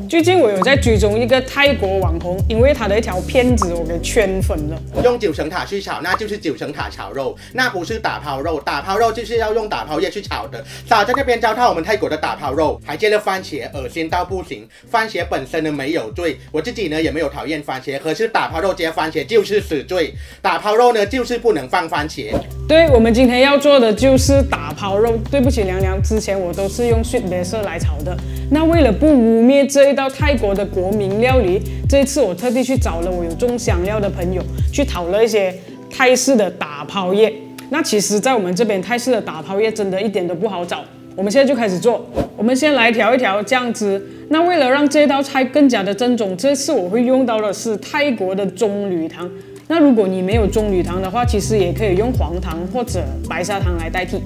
最近我有在追踪一个泰国网红，因为他的一条片子我给圈粉了。用九层塔去炒，那就是九层塔炒肉，那不是打抛肉。打抛肉就是要用打抛叶去炒的。早在那边糟蹋我们泰国的打抛肉，还接了番茄，恶心到不行。番茄本身呢没有罪，我自己呢也没有讨厌番茄，可是打抛肉加番茄就是死罪。打抛肉呢就是不能放番茄。对，我们今天要做的就是打抛肉。对不起娘娘，之前我都是用 sweet basil 来炒的。那为了不污蔑这一道泰国的国民料理，这一次我特地去找了我有种香料的朋友，去讨了一些泰式的打抛叶。那其实，在我们这边泰式的打抛叶真的一点都不好找。我们现在就开始做。我们先来调一调酱汁。那为了让这道菜更加的正宗，这次我会用到的是泰国的棕榈糖。那如果你没有棕榈糖的话，其实也可以用黄糖或者白砂糖来代替。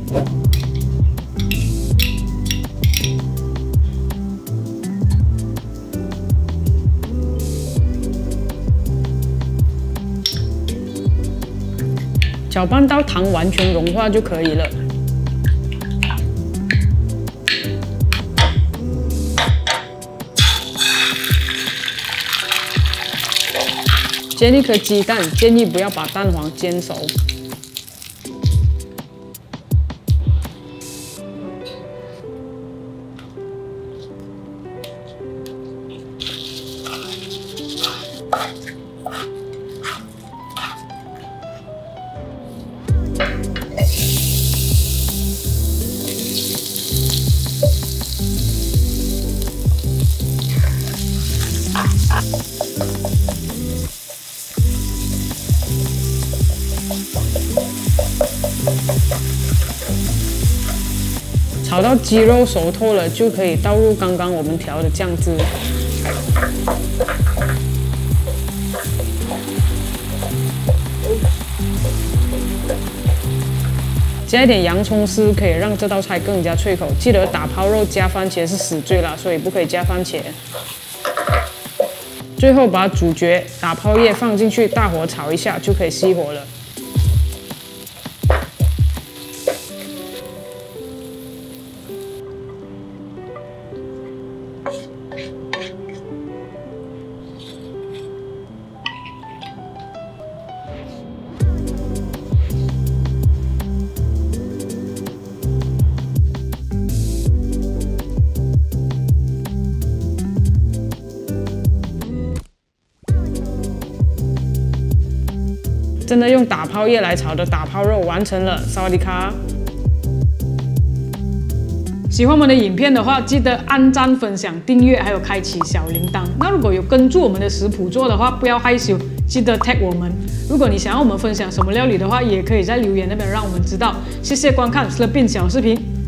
搅拌到糖完全融化就可以了。煎一颗鸡蛋，建议不要把蛋黄煎熟。炒到鸡肉熟透了，就可以倒入刚刚我们调的酱汁。加一点洋葱丝，可以让这道菜更加脆口。记得打抛肉加番茄是死罪啦，所以不可以加番茄。最后把主角打抛叶放进去，大火炒一下就可以熄火了。真的用打抛叶来炒的打抛肉完成了，萨瓦迪卡！喜欢我们的影片的话，记得按赞、分享、订阅，还有开启小铃铛。那如果有跟住我们的食谱做的话，不要害羞，记得 tag 我们。如果你想要我们分享什么料理的话，也可以在留言那边让我们知道。谢谢观看 Slurpin 小视频。